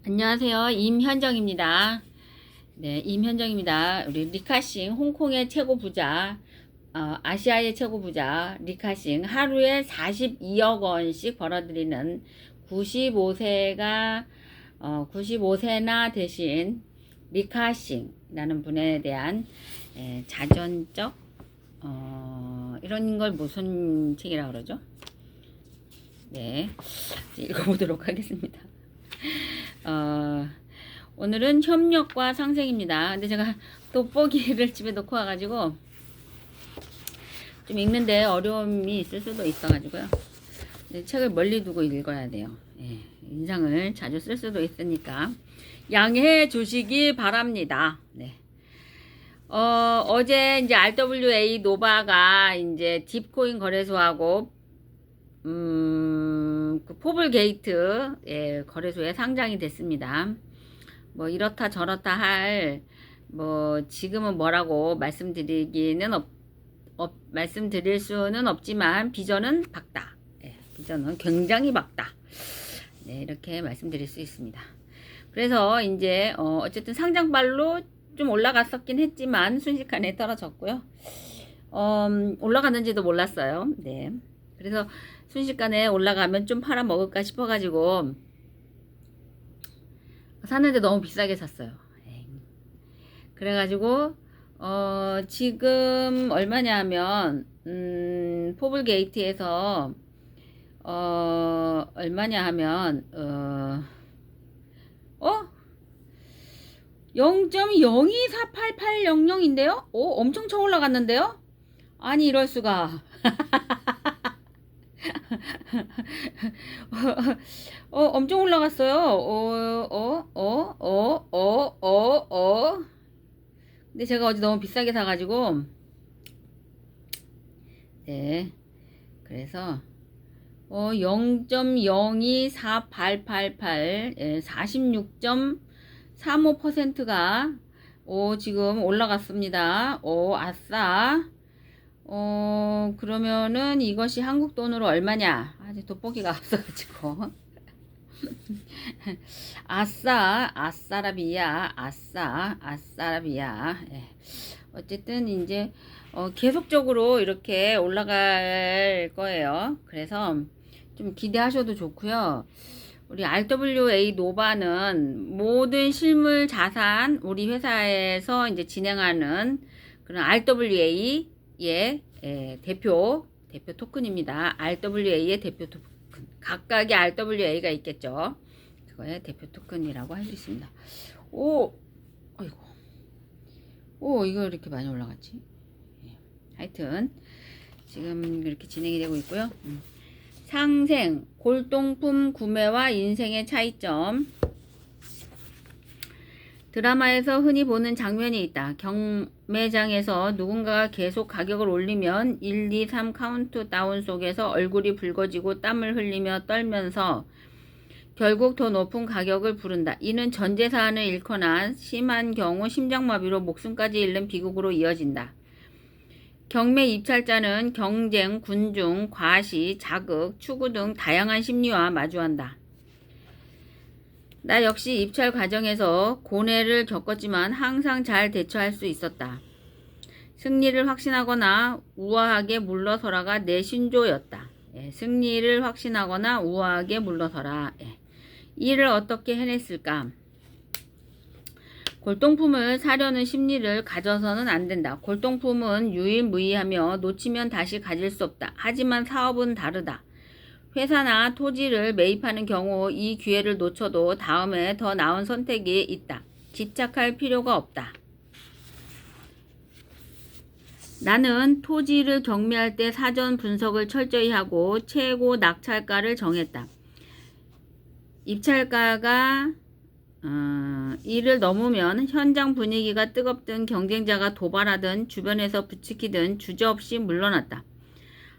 안녕하세요. 임현정입니다. 네, 임현정입니다. 우리 리카싱, 홍콩의 최고 부자, 아시아의 최고 부자, 리카싱, 하루에 42억 원씩 벌어들이는 95세가, 95세나 되신 리카싱이라는 분에 대한 자전적, 이런 걸 무슨 책이라고 그러죠? 네, 읽어보도록 하겠습니다. 오늘은 협력과 상생입니다. 근데 제가 돋보기를 집에 놓고 와가지고 좀 읽는데 어려움이 있을 수도 있어가지고요. 책을 멀리 두고 읽어야 돼요. 예, 인상을 자주 쓸 수도 있으니까 양해해 주시기 바랍니다. 네. 어제 이제 RWA 노바가 이제 딥코인 거래소하고 그 포블 게이트 거래소에 상장이 됐습니다. 뭐 이렇다 저렇다 할 뭐 지금은 뭐라고 말씀드릴 수는 없지만 비전은 밝다. 비전은 굉장히 밝다. 네, 이렇게 말씀드릴 수 있습니다. 그래서 이제 어쨌든 상장발로 좀 올라갔었긴 했지만 순식간에 떨어졌고요. 올라갔는지도 몰랐어요. 네. 그래서 순식간에 올라가면 좀 팔아먹을까 싶어가지고 샀는데 너무 비싸게 샀어요. 그래가지고 지금 얼마냐 하면 포블 게이트에서 얼마냐 하면 0.024880인데요? 엄청 쳐 올라갔는데요? 아니 이럴 수가. 엄청 올라갔어요. 근데 제가 어제 너무 비싸게 사가지고, 네. 그래서, 0.024888, 46.35%가, 지금 올라갔습니다. 아싸. 그러면은 이것이 한국 돈으로 얼마냐? 아직 돋보기가 없어가지고. 아싸라비아. 예. 어쨌든 이제 계속적으로 이렇게 올라갈 거예요. 그래서 좀 기대하셔도 좋고요. 우리 RWA 노바는 모든 실물 자산 우리 회사에서 이제 진행하는 그런 RWA의 대표 토큰입니다. RWA의 대표 토큰. 각각의 RWA가 있겠죠. 그거의 대표 토큰이라고 할 수 있습니다. 아이고. 이거 이렇게 많이 올라갔지? 하여튼, 지금 이렇게 진행이 되고 있고요. 상생, 골동품 구매와 인생의 차이점. 드라마에서 흔히 보는 장면이 있다. 경매장에서 누군가가 계속 가격을 올리면 1, 2, 3 카운트다운 속에서 얼굴이 붉어지고 땀을 흘리며 떨면서 결국 더 높은 가격을 부른다. 이는 전 재산을 잃거나 심한 경우 심장마비로 목숨까지 잃는 비극으로 이어진다. 경매 입찰자는 경쟁, 군중, 과시, 자극, 추구 등 다양한 심리와 마주한다. 나 역시 입찰 과정에서 고뇌를 겪었지만 항상 잘 대처할 수 있었다. 승리를 확신하거나 우아하게 물러서라가 내 신조였다. 승리를 확신하거나 우아하게 물러서라. 이를 어떻게 해냈을까? 골동품을 사려는 심리를 가져서는 안 된다. 골동품은 유일무이하며 놓치면 다시 가질 수 없다. 하지만 사업은 다르다. 회사나 토지를 매입하는 경우 이 기회를 놓쳐도 다음에 더 나은 선택이 있다. 집착할 필요가 없다. 나는 토지를 경매할 때 사전 분석을 철저히 하고 최고 낙찰가를 정했다. 입찰가가 이를 넘으면 현장 분위기가 뜨겁든 경쟁자가 도발하든 주변에서 부추기든 주저없이 물러났다.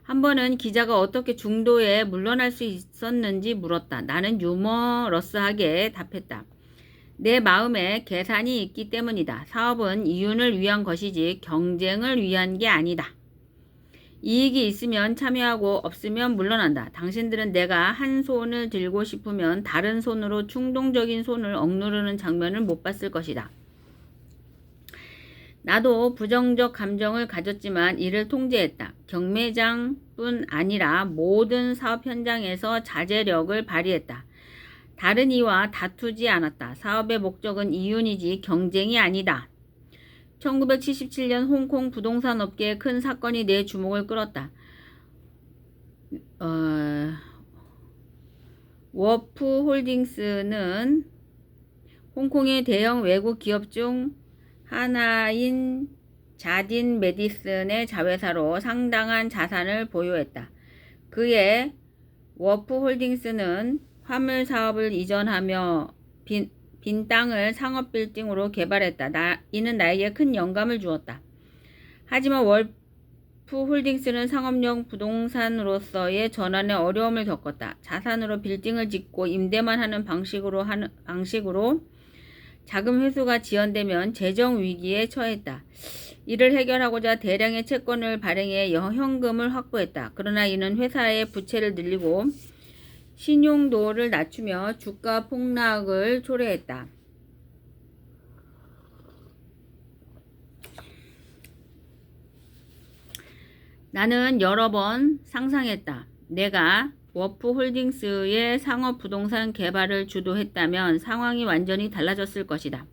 한 번은 기자가 어떻게 중도에 물러날 수 있었는지 물었다. 나는 유머러스하게 답했다. 내 마음에 계산이 있기 때문이다. 사업은 이윤을 위한 것이지 경쟁을 위한 게 아니다. 이익이 있으면 참여하고 없으면 물러난다. 당신들은 내가 한 손을 들고 싶으면 다른 손으로 충동적인 손을 억누르는 장면을 못 봤을 것이다. 나도 부정적 감정을 가졌지만 이를 통제했다. 경매장뿐 아니라 모든 사업 현장에서 자제력을 발휘했다. 다른 이와 다투지 않았다. 사업의 목적은 이윤이지 경쟁이 아니다. 1977년 홍콩 부동산 업계의 큰 사건이 내 주목을 끌었다. 워프 홀딩스는 홍콩의 대형 외국 기업 중 하나인 자딘 메디슨의 자회사로 상당한 자산을 보유했다. 그의 워프 홀딩스는 화물 사업을 이전하며 빈 땅을 상업 빌딩으로 개발했다. 이는 나에게 큰 영감을 주었다. 하지만 워프 홀딩스는 상업용 부동산으로서의 전환에 어려움을 겪었다. 자산으로 빌딩을 짓고 임대만 하는 방식으로 자금 회수가 지연되면 재정 위기에 처했다. 이를 해결하고자 대량의 채권을 발행해 현금을 확보했다. 그러나 이는 회사의 부채를 늘리고 신용도를 낮추며 주가 폭락을 초래했다. 나는 여러 번 상상했다. 내가 워프 홀딩스의 상업 부동산 개발을 주도했다면 상황이 완전히 달라졌을 것이다.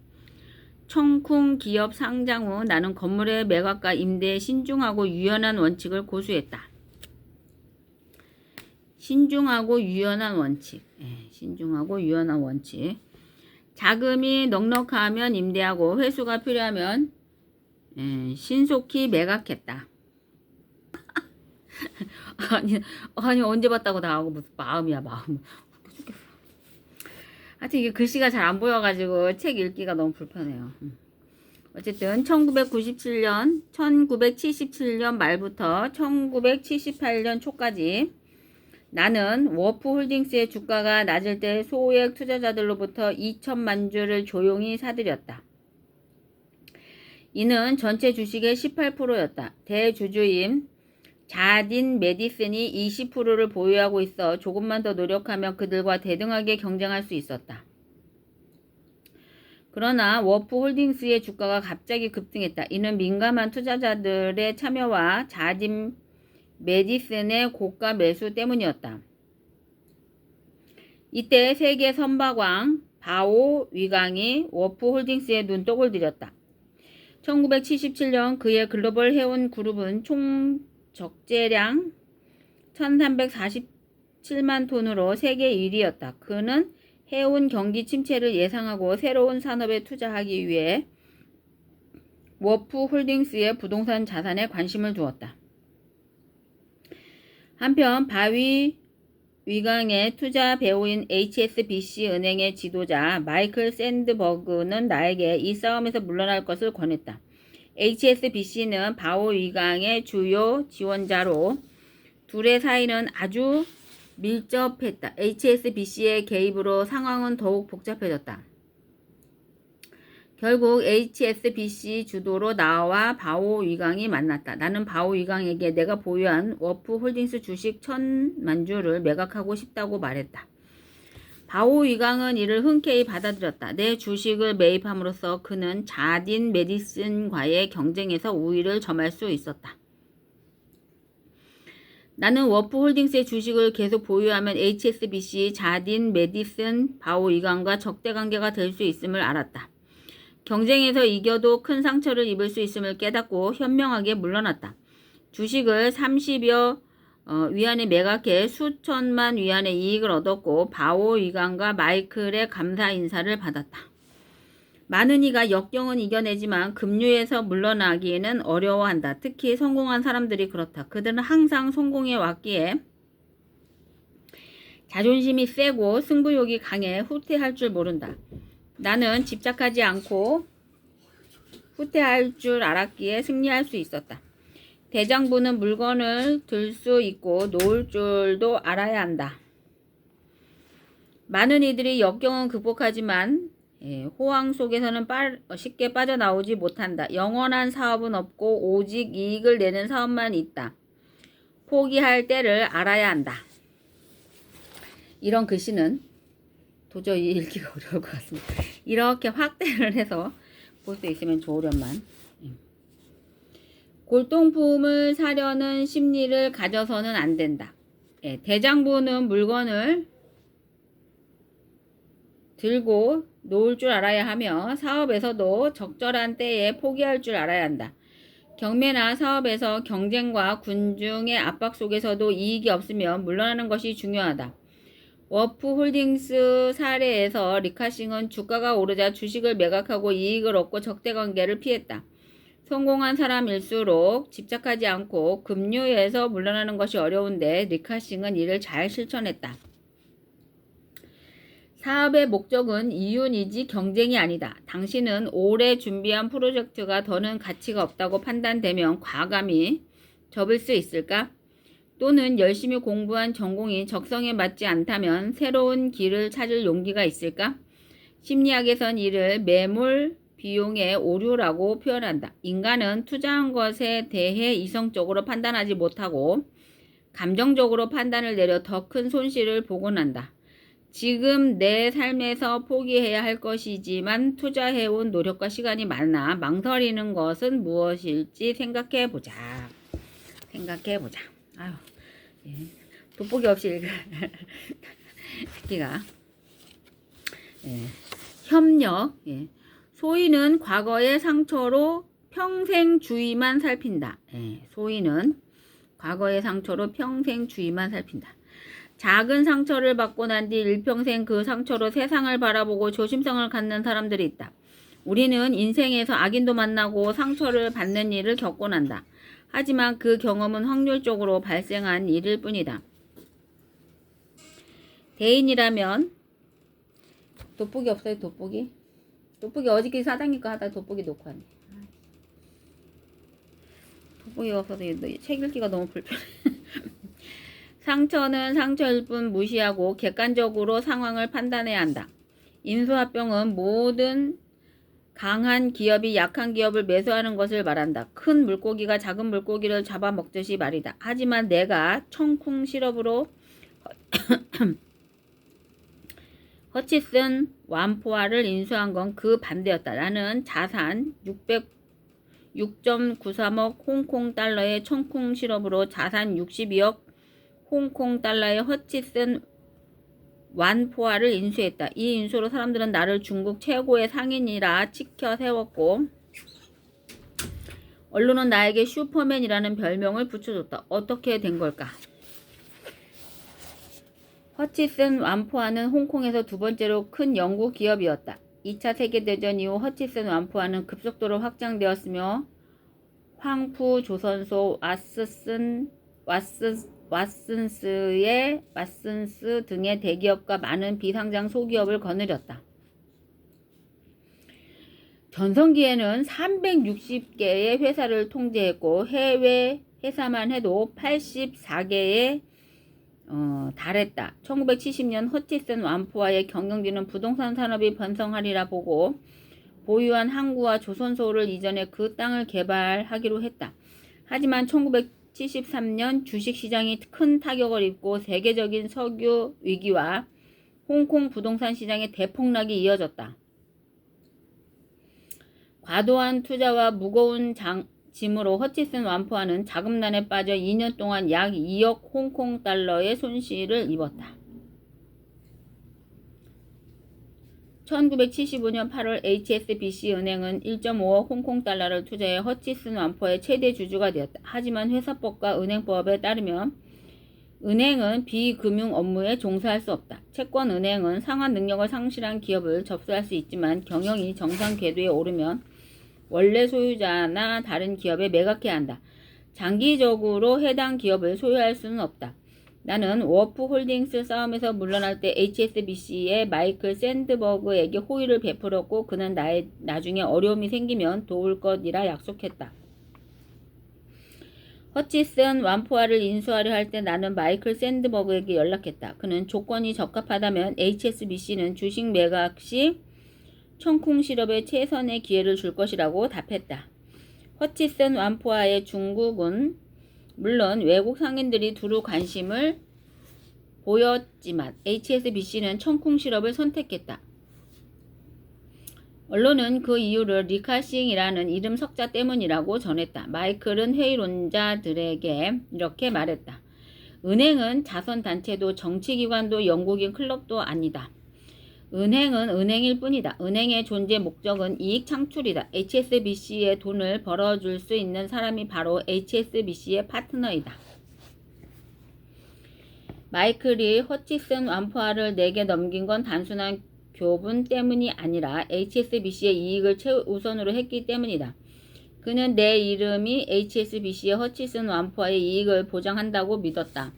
청쿵 기업 상장 후 나는 건물의 매각과 임대에 신중하고 유연한 원칙을 고수했다. 신중하고 유연한 원칙. 자금이 넉넉하면 임대하고 회수가 필요하면 신속히 매각했다. 아니 언제 봤다고 나하고 무슨 마음. 웃겨 죽겠어. 하여튼 이게 글씨가 잘 안 보여가지고 책 읽기가 너무 불편해요. 어쨌든 1977년 말부터 1978년 초까지 나는 워프 홀딩스의 주가가 낮을 때 소액 투자자들로부터 2천만 주를 조용히 사들였다. 이는 전체 주식의 18%였다. 대주주인 자딘 메디슨이 20%를 보유하고 있어 조금만 더 노력하면 그들과 대등하게 경쟁할 수 있었다. 그러나 워프 홀딩스의 주가가 갑자기 급등했다. 이는 민감한 투자자들의 참여와 자딘 메디슨의 고가 매수 때문이었다. 이때 세계 선박왕 바오 위강이 워프 홀딩스의 눈독을 들였다. 1977년 그의 글로벌 해운 그룹은 총 적재량 1347만 톤으로 세계 1위였다. 그는 해운 경기 침체를 예상하고 새로운 산업에 투자하기 위해 워프 홀딩스의 부동산 자산에 관심을 두었다. 한편 바위 위강의 투자 배우인 HSBC 은행의 지도자 마이클 샌드버그는 나에게 이 싸움에서 물러날 것을 권했다. HSBC는 바오 위강의 주요 지원자로 둘의 사이는 아주 밀접했다. HSBC의 개입으로 상황은 더욱 복잡해졌다. 결국 HSBC 주도로 나와 바오 위강이 만났다. 나는 바오 위강에게 내가 보유한 워프 홀딩스 주식 1,000만 주를 매각하고 싶다고 말했다. 바오 위강은 이를 흔쾌히 받아들였다. 내 주식을 매입함으로써 그는 자딘 메디슨과의 경쟁에서 우위를 점할 수 있었다. 나는 워프 홀딩스의 주식을 계속 보유하면 HSBC, 자딘 메디슨, 바오 위강과 적대관계가 될 수 있음을 알았다. 경쟁에서 이겨도 큰 상처를 입을 수 있음을 깨닫고 현명하게 물러났다. 주식을 30여 위안에 매각해 수천만 위안의 이익을 얻었고 바오 위강과 마이클의 감사 인사를 받았다. 많은 이가 역경은 이겨내지만 급류에서 물러나기에는 어려워한다. 특히 성공한 사람들이 그렇다. 그들은 항상 성공해 왔기에 자존심이 세고 승부욕이 강해 후퇴할 줄 모른다. 나는 집착하지 않고 후퇴할 줄 알았기에 승리할 수 있었다. 대장부는 물건을 들 수 있고 놓을 줄도 알아야 한다. 많은 이들이 역경은 극복하지만 호황 속에서는 쉽게 빠져나오지 못한다. 영원한 사업은 없고 오직 이익을 내는 사업만 있다. 포기할 때를 알아야 한다. 이런 글씨는 도저히 읽기가 어려울 것 같습니다. 이렇게 확대를 해서 볼 수 있으면 좋으련만. 골동품을 사려는 심리를 가져서는 안 된다. 대장부는 물건을 들고 놓을 줄 알아야 하며 사업에서도 적절한 때에 포기할 줄 알아야 한다. 경매나 사업에서 경쟁과 군중의 압박 속에서도 이익이 없으면 물러나는 것이 중요하다. 워프홀딩스 사례에서 리카싱은 주가가 오르자 주식을 매각하고 이익을 얻고 적대관계를 피했다. 성공한 사람일수록 집착하지 않고 급류에서 물러나는 것이 어려운데 리카싱은 이를 잘 실천했다. 사업의 목적은 이윤이지 경쟁이 아니다. 당신은 오래 준비한 프로젝트가 더는 가치가 없다고 판단되면 과감히 접을 수 있을까? 또는 열심히 공부한 전공이 적성에 맞지 않다면 새로운 길을 찾을 용기가 있을까? 심리학에선 이를 매몰 비용의 오류라고 표현한다. 인간은 투자한 것에 대해 이성적으로 판단하지 못하고 감정적으로 판단을 내려 더 큰 손실을 보곤 한다. 지금 내 삶에서 포기해야 할 것이지만 투자해온 노력과 시간이 많아 망설이는 것은 무엇일지 생각해보자. 아유, 예. 돋보기 없이 읽기가. 예. 협력. 예. 소인은 과거의 상처로 평생 주의만 살핀다. 예. 소인은 과거의 상처로 평생 주의만 살핀다. 작은 상처를 받고 난 뒤 일평생 그 상처로 세상을 바라보고 조심성을 갖는 사람들이 있다. 우리는 인생에서 악인도 만나고 상처를 받는 일을 겪곤 한다. 하지만 그 경험은 확률적으로 발생한 일일 뿐이다. 대인이라면 돋보기 없어요? 돋보기 어저께 사장님 거 하다 돋보기 놓고 왔네. 돋보기가 없어서 책 읽기가 너무 불편해. 상처는 상처일 뿐 무시하고 객관적으로 상황을 판단해야 한다. 인수합병은 모든 강한 기업이 약한 기업을 매수하는 것을 말한다. 큰 물고기가 작은 물고기를 잡아먹듯이 말이다. 하지만 내가 청쿵 실업으로 허치슨 완포아를 인수한 건 그 반대였다. 나는 자산 6.93억 홍콩 달러의 청쿵 실업으로 자산 62억 홍콩 달러의 허치슨 완포아를 인수했다. 이 인수로 사람들은 나를 중국 최고의 상인이라 치켜 세웠고 언론은 나에게 슈퍼맨이라는 별명을 붙여줬다. 어떻게 된 걸까? 허치슨 완포아는 홍콩에서 두 번째로 큰 영국 기업이었다. 2차 세계대전 이후 허치슨 완포아는 급속도로 확장되었으며 황푸 조선소 왓슨스 등의 대기업과 많은 비상장 소기업을 거느렸다. 전성기에는 360개의 회사를 통제했고 해외 회사만 해도 84개에 달했다. 1970년 허치슨 완포아의 경영진은 부동산 산업이 번성하리라 보고 보유한 항구와 조선소를 이전해 그 땅을 개발하기로 했다. 하지만 1973년 주식시장이 큰 타격을 입고 세계적인 석유 위기와 홍콩 부동산 시장의 대폭락이 이어졌다. 과도한 투자와 무거운 짐으로 허치슨 완포아는 자금난에 빠져 2년 동안 약 2억 홍콩 달러의 손실을 입었다. 1975년 8월 HSBC 은행은 1.5억 홍콩 달러를 투자해 허치슨 완포아의 최대 주주가 되었다. 하지만 회사법과 은행법에 따르면 은행은 비금융 업무에 종사할 수 없다. 채권은행은 상환 능력을 상실한 기업을 접수할 수 있지만 경영이 정상 궤도에 오르면 원래 소유자나 다른 기업에 매각해야 한다. 장기적으로 해당 기업을 소유할 수는 없다. 나는 워프홀딩스 싸움에서 물러날 때 HSBC의 마이클 샌드버그에게 호의를 베풀었고 그는 나중에 어려움이 생기면 도울 것이라 약속했다. 허치슨 완포아를 인수하려 할 때 나는 마이클 샌드버그에게 연락했다. 그는 조건이 적합하다면 HSBC는 주식 매각 시 청쿵 실업에 최선의 기회를 줄 것이라고 답했다. 허치슨 완포아의 중국은 물론 외국 상인들이 두루 관심을 보였지만 HSBC는 청콩 시럽을 선택했다. 언론은 그 이유를 리카싱이라는 이름 석자 때문이라고 전했다. 마이클은 회의론자들에게 이렇게 말했다. 은행은 자선단체도 정치기관도 영국인 클럽도 아니다. 은행은 은행일 뿐이다. 은행의 존재 목적은 이익 창출이다. HSBC에 돈을 벌어줄 수 있는 사람이 바로 HSBC의 파트너이다. 마이클이 허치슨 완파를 내게 넘긴 건 단순한 교분 때문이 아니라 HSBC의 이익을 최우선으로 했기 때문이다. 그는 내 이름이 HSBC의 허치슨 완파의 이익을 보장한다고 믿었다.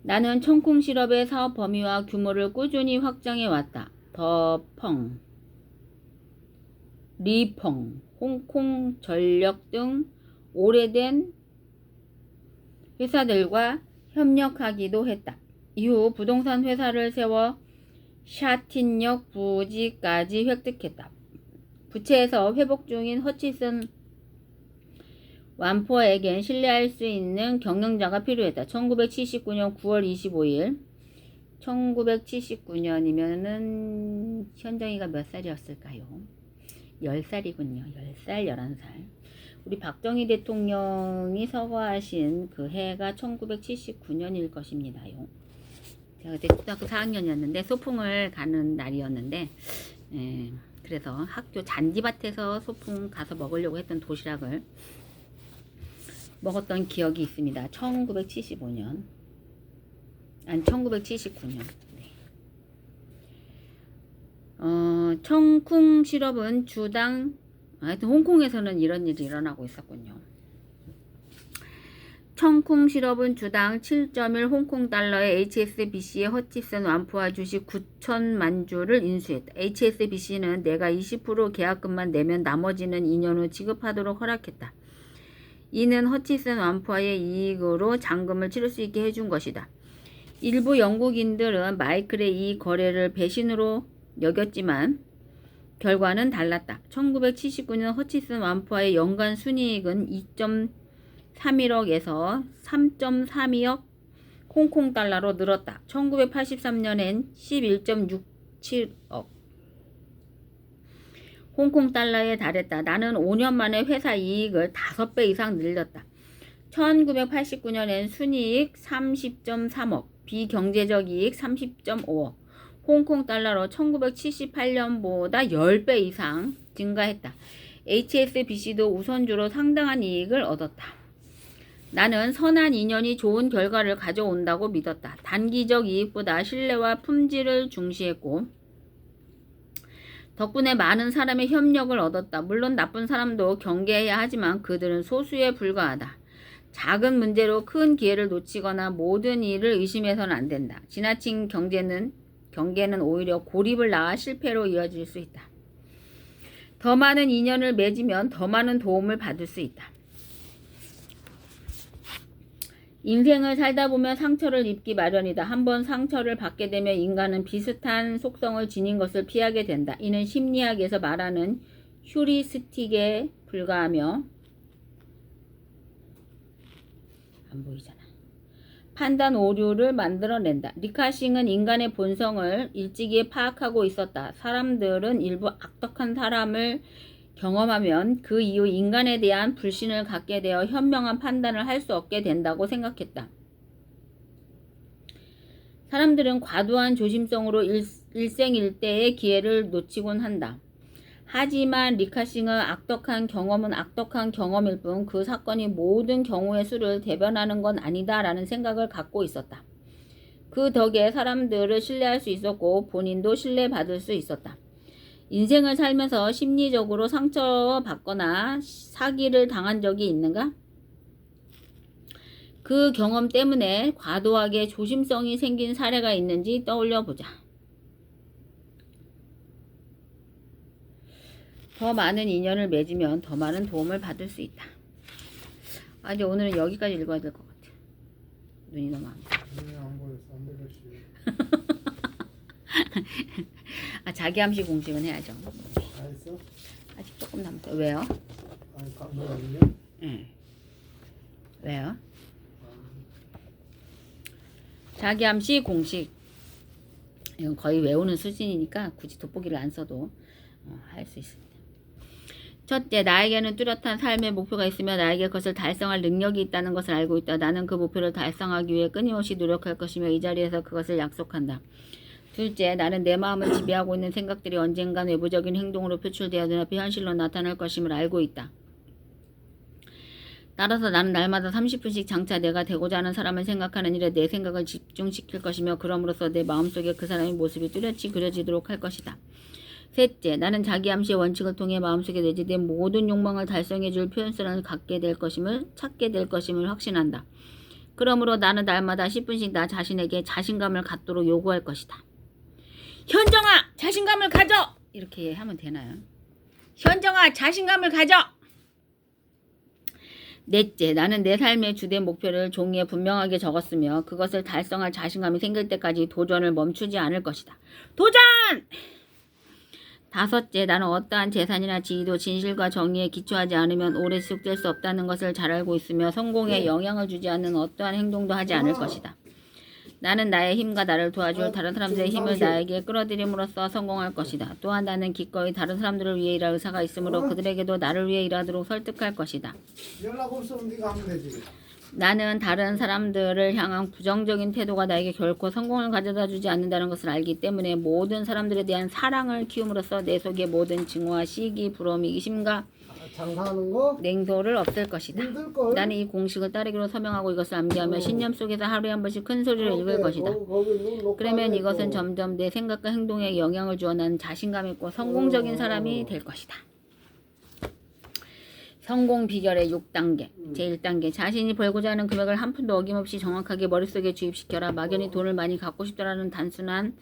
나는 청콩 시럽의 사업 범위와 규모를 꾸준히 확장해 왔다. 더펑, 리펑, 홍콩 전력 등 오래된 회사들과 협력하기도 했다. 이후 부동산 회사를 세워 샤틴역 부지까지 획득했다. 부채에서 회복 중인 허치슨 완포에겐 신뢰할 수 있는 경영자가 필요했다. 1979년 9월 25일 1979년이면은 현정이가 몇 살이었을까요? 10살이군요. 10살, 11살. 우리 박정희 대통령이 서거하신 그 해가 1979년일 것입니다요. 제가 그때 초등학교 4학년이었는데 소풍을 가는 날이었는데 그래서 학교 잔디밭에서 소풍 가서 먹으려고 했던 도시락을 먹었던 기억이 있습니다. 1975년 아니 1979년 청콩 시럽은 주당 하여튼 홍콩에서는 이런 일이 일어나고 있었군요. 청콩 시럽은 주당 7.1 홍콩 달러의 HSBC의 허치슨 완포화 주식 9천만 주를 인수했다. HSBC는 내가 20% 계약금만 내면 나머지는 2년 후 지급하도록 허락했다. 이는 허치슨 완포화의 이익으로 잔금을 치를 수 있게 해준 것이다. 일부 영국인들은 마이클의 이 거래를 배신으로 여겼지만 결과는 달랐다. 1979년 허치슨 완포화의 연간 순이익은 2.31억에서 3.32억 홍콩 달러로 늘었다. 1983년엔 11.67억 홍콩 달러에 달했다. 나는 5년 만에 회사 이익을 5배 이상 늘렸다. 1989년엔 순이익 30.3억, 비경제적 이익 30.5억, 홍콩 달러로 1978년보다 10배 이상 증가했다. HSBC도 우선주로 상당한 이익을 얻었다. 나는 선한 인연이 좋은 결과를 가져온다고 믿었다. 단기적 이익보다 신뢰와 품질을 중시했고 덕분에 많은 사람의 협력을 얻었다. 물론 나쁜 사람도 경계해야 하지만 그들은 소수에 불과하다. 작은 문제로 큰 기회를 놓치거나 모든 일을 의심해서는 안 된다. 지나친 경계는 오히려 고립을 낳아 실패로 이어질 수 있다. 더 많은 인연을 맺으면 더 많은 도움을 받을 수 있다. 인생을 살다 보면 상처를 입기 마련이다. 한번 상처를 받게 되면 인간은 비슷한 속성을 지닌 것을 피하게 된다. 이는 심리학에서 말하는 휴리스틱에 불과하며 안 보이잖아. 판단 오류를 만들어낸다. 리카싱은 인간의 본성을 일찍이 파악하고 있었다. 사람들은 일부 악덕한 사람을 경험하면 그 이후 인간에 대한 불신을 갖게 되어 현명한 판단을 할 수 없게 된다고 생각했다. 사람들은 과도한 조심성으로 일생일대의 기회를 놓치곤 한다. 하지만 리카싱은 악덕한 경험일 뿐 그 사건이 모든 경우의 수를 대변하는 건 아니다 라는 생각을 갖고 있었다. 그 덕에 사람들을 신뢰할 수 있었고 본인도 신뢰받을 수 있었다. 인생을 살면서 심리적으로 상처받거나 사기를 당한 적이 있는가? 그 경험 때문에 과도하게 조심성이 생긴 사례가 있는지 떠올려 보자. 더 많은 인연을 맺으면 더 많은 도움을 받을 수 있다. 이제 오늘은 여기까지 읽어야 될 것 같아. 눈이 너무 안 보여. 눈이 안 보여서 안 되겠지. 자기 암시 공식은 해야죠. 다 했어? 아직 조금 남았어요. 왜요? 아니 강도 아니냐? 네. 왜요? 자기암시 공식. 이건 거의 외우는 수준이니까 굳이 돋보기를 안 써도 할 수 있습니다. 첫째, 나에게는 뚜렷한 삶의 목표가 있으며 나에게 그것을 달성할 능력이 있다는 것을 알고 있다. 나는 그 목표를 달성하기 위해 끊임없이 노력할 것이며 이 자리에서 그것을 약속한다. 둘째, 나는 내 마음을 지배하고 있는 생각들이 언젠간 외부적인 행동으로 표출되어 눈앞에 현실로 나타날 것임을 알고 있다. 따라서 나는 날마다 30분씩 장차 내가 되고자 하는 사람을 생각하는 일에 내 생각을 집중시킬 것이며 그럼으로써 내 마음속에 그 사람의 모습이 뚜렷이 그려지도록 할 것이다. 셋째, 나는 자기암시의 원칙을 통해 마음속에 내재된 모든 욕망을 달성해줄 표현선을 갖게 될 것임을 찾게 될 것임을 확신한다. 그러므로 나는 날마다 10분씩 나 자신에게 자신감을 갖도록 요구할 것이다. 현정아, 자신감을 가져! 이렇게 하면 되나요? 현정아, 자신감을 가져! 넷째, 나는 내 삶의 주된 목표를 종이에 분명하게 적었으며 그것을 달성할 자신감이 생길 때까지 도전을 멈추지 않을 것이다. 도전! 다섯째, 나는 어떠한 재산이나 지위도 진실과 정의에 기초하지 않으면 오래 지속될 수 없다는 것을 잘 알고 있으며 성공에 영향을 주지 않는 어떠한 행동도 하지 않을 것이다. 나는 나의 힘과 나를 도와줄 다른 사람들의 힘을 나에게 끌어들임으로써 성공할 것이다. 또한 나는 기꺼이 다른 사람들을 위해 일할 의사가 있으므로 그들에게도 나를 위해 일하도록 설득할 것이다. 연락 없으면 네가 하면 되지. 나는 다른 사람들을 향한 부정적인 태도가 나에게 결코 성공을 가져다 주지 않는다는 것을 알기 때문에 모든 사람들에 대한 사랑을 키움으로써 내 속의 모든 증오와 시기, 부러움, 이기심과 장사하는 거 냉소를 없앨 것이다. 힘들걸. 나는 이 공식을 따르기로 서명하고 이것을 암기하며 신념 속에서 하루에 한 번씩 큰 소리를 읽을 것이다. 그러면 이것은 점점 내 생각과 행동에 영향을 주어 나는 자신감 있고 성공적인 사람이 될 것이다. 성공 비결의 6단계. 제1단계. 자신이 벌고자 하는 금액을 한 푼도 어김없이 정확하게 머릿속에 주입시켜라. 막연히 돈을 많이 갖고 싶다라는 단순한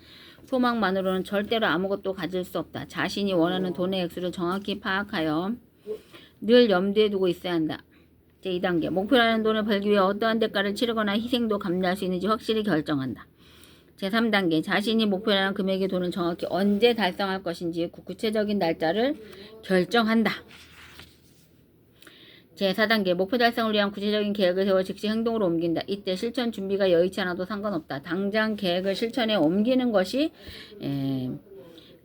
소망만으로는 절대로 아무것도 가질 수 없다. 자신이 원하는 돈의 액수를 정확히 파악하여 늘 염두에 두고 있어야 한다. 제2단계. 목표라는 돈을 벌기 위해 어떠한 대가를 치르거나 희생도 감내할 수 있는지 확실히 결정한다. 제3단계. 자신이 목표라는 금액의 돈을 정확히 언제 달성할 것인지 구체적인 날짜를 결정한다. 제4단계. 목표 달성을 위한 구체적인 계획을 세워 즉시 행동으로 옮긴다. 이때 실천 준비가 여의치 않아도 상관없다. 당장 계획을 실천에 옮기는 것이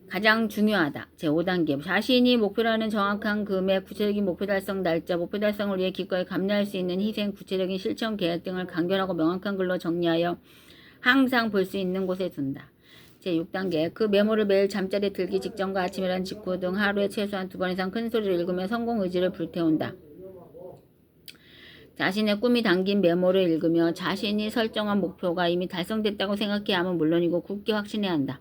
가장 중요하다. 제5단계. 자신이 목표라는 정확한 금액, 구체적인 목표 달성 날짜, 목표 달성을 위해 기꺼이 감내할 수 있는 희생, 구체적인 실천 계획 등을 간결하고 명확한 글로 정리하여 항상 볼 수 있는 곳에 둔다. 제6단계. 그 메모를 매일 잠자리에 들기 직전과 아침이란 직후 등 하루에 최소한 2번 이상 큰 소리를 읽으며 성공 의지를 불태운다. 자신의 꿈이 담긴 메모를 읽으며 자신이 설정한 목표가 이미 달성됐다고 생각해야 하면 물론이고 굳게 확신해야 한다.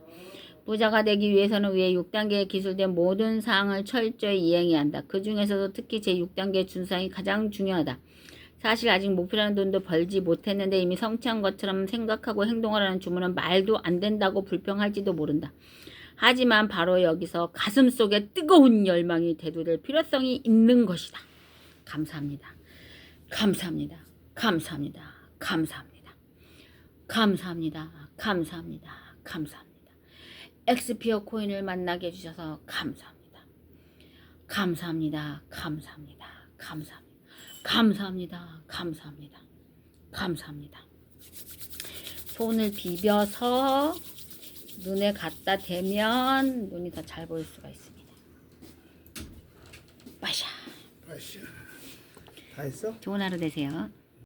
부자가 되기 위해서는 위에 6단계에 기술된 모든 사항을 철저히 이행해야 한다. 그 중에서도 특히 제6단계의 준사항이 가장 중요하다. 사실 아직 목표라는 돈도 벌지 못했는데 이미 성취한 것처럼 생각하고 행동하라는 주문은 말도 안 된다고 불평할지도 모른다. 하지만 바로 여기서 가슴속에 뜨거운 열망이 대두될 필요성이 있는 것이다. 감사합니다. 감사합니다. 감사합니다. 감사합니다. 감사합니다. 감사합니다. 감사합니다. 엑스피어 코인을 만나게 해주셔서 감사합니다. 감사합니다. 감사합니다. 감사합니다. 감사합니다. 감사합니다. 감사합니다. 손을 비벼서 눈에 갖다 대면 눈이 더 잘 보일 수가 있습니다. 빠샤. 다 했어? 좋은 하루 되세요.